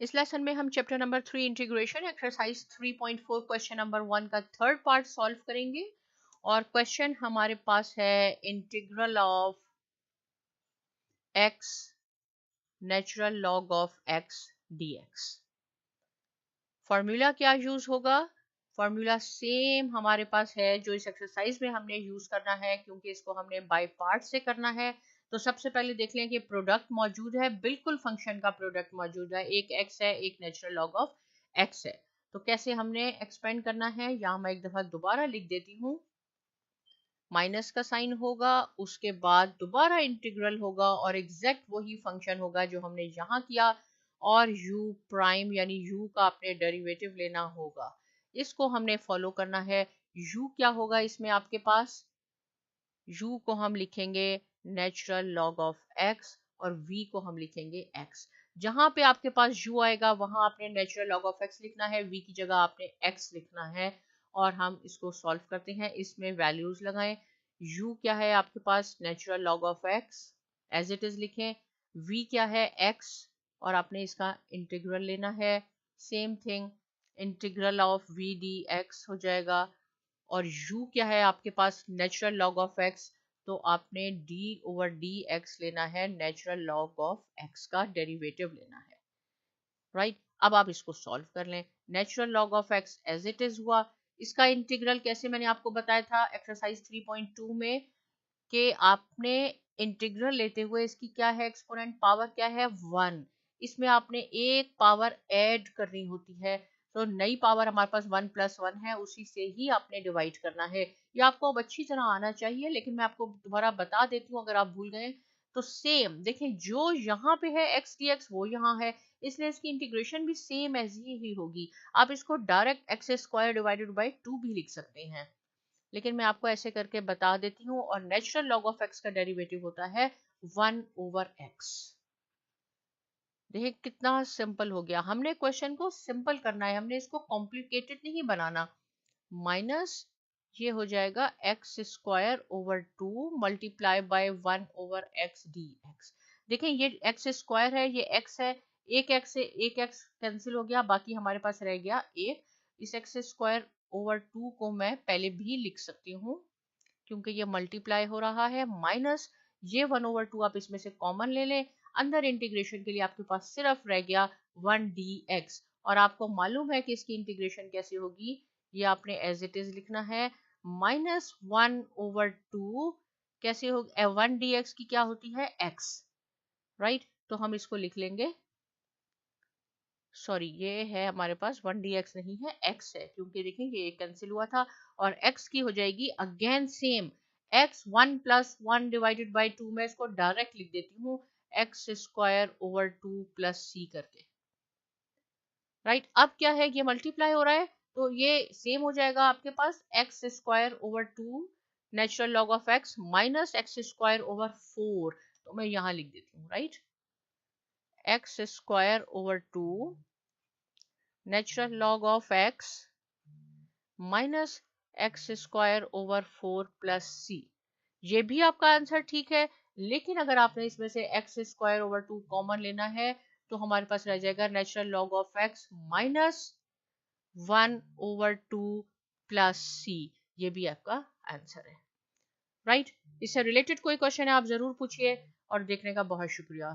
इस लेसन में हम chapter number 3 integration exercise 3.4 question number 1 का थर्ड पार्ट सॉल्व करेंगे। और क्वेश्चन हमारे पास है integral of x natural log of x dx। Formula क्या यूज होगा? फॉर्मूला सेम हमारे पास है जो इस एक्सरसाइज में हमने यूज करना है, क्योंकि इसको हमने बाय पार्ट से करना है। तो सबसे पहले देख लें कि प्रोडक्ट मौजूद है, बिल्कुल फंक्शन का प्रोडक्ट मौजूद है, एक x है एक नेचुरल लॉग ऑफ x है। तो कैसे हमने एक्सपेंड करना है, यहाँ मैं एक दफा दोबारा लिख देती हूँ। माइनस का साइन होगा, उसके बाद दोबारा इंटीग्रल होगा और एग्जैक्ट वही फंक्शन होगा जो हमने यहाँ किया, और u प्राइम यानी u का अपने डेरिवेटिव लेना होगा। इसको हमने फॉलो करना है। u क्या होगा इसमें आपके पास? u को हम लिखेंगे नेचुरल लॉग ऑफ x और v को हम लिखेंगे x। जहां पे आपके पास u आएगा वहां आपने नेचुरल लॉग ऑफ x लिखना है, v की जगह आपने x लिखना है। और हम इसको सॉल्व करते हैं, इसमें वैल्यूज लगाएं। u क्या है आपके पास? Natural log of x as it is लिखें। v क्या है? x, और आपने इसका इंटीग्रल लेना है। Same thing, integral of v dx हो जाएगा। और u क्या है आपके पास? नेचुरल लॉग ऑफ x, तो आपने d ओवर dx लेना है, नेचुरल लॉग ऑफ x का डेरिवेटिव लेना है। राइट, अब आप इसको सॉल्व कर लें। Natural log of x as it is हुआ। इसका इंटीग्रल कैसे, मैंने आपको बताया था एक्सरसाइज 3.2 में, कि आपने इंटीग्रल लेते हुए इसकी क्या है एक्सपोनेंट, पावर क्या है 1, इसमें आपने एक पावर ऐड करनी होती है। तो नई पावर हमारे पास 1 + 1 है, उसी से ही आपने डिवाइड करना है। ये आपको अब अच्छी तरह आना चाहिए, लेकिन मैं आपको दोबारा बता देती हूँ अगर आप भूल गए तो। सेम देखें, जो यहाँ पे है x dx वो यहाँ है, इसलिए इसकी इंटीग्रेशन भी सेम ऐसी ही होगी। आप इसको डायरेक्ट x² डिवाइडेड बाई 2 भी लिख सकते हैं, लेकिन मैं आपको ऐसे करके बता देती हूँ। और नेचुरल लॉग ऑफ x का डेरिवेटिव होता है 1 ओवर x। देखिए कितना सिंपल हो गया। हमने क्वेश्चन को सिंपल करना है, हमने इसको कॉम्प्लिकेटेड नहीं बनाना। माइनस ये हो जाएगा x² over 2 multiply by 1 over x dx। देखें ये x² है, ये x है, एक x से एक x कैंसिल हो गया, बाकी हमारे पास रह गया एक। इस x² ओवर 2 को मैं पहले भी लिख सकती हूँ क्योंकि ये मल्टीप्लाई हो रहा है, माइनस ये 1 ओवर 2 आप इसमें से कॉमन ले लें। अंदर इंटीग्रेशन के लिए आपके पास सिर्फ रह गया 1 dx, और आपको मालूम है कि इसकी इंटीग्रेशन कैसे होगी, ये आपने एज इट इज लिखना है। माइनस 1 ओवर 2 कैसे हो, 1 dx की क्या होती है? x। राइट, तो हम इसको लिख लेंगे, सॉरी ये है हमारे पास 1 dx नहीं है, x है, क्योंकि देखें ये कैंसिल हुआ था। और x की हो जाएगी again same x 1 + 1 divided by 2, मैं इसको डायरेक्ट लिख देती हूँ x² ओवर 2 + c करके। राइट, अब क्या है, ये मल्टीप्लाई हो रहा है तो ये सेम हो जाएगा आपके पास x² over 2 natural log of x minus x² over 4। तो मैं यहाँ लिख देती हूँ, right, x² over 2 natural log of x minus x² over 4 + c। ये भी आपका आंसर ठीक है, लेकिन अगर आपने इसमें से x² ओवर 2 कॉमन लेना है तो हमारे पास रह जाएगा natural log of x minus 1 over 2 + c। ये भी आपका आंसर है। राइट, इससे रिलेटेड कोई क्वेश्चन है आप जरूर पूछिए, और देखने का बहुत शुक्रिया।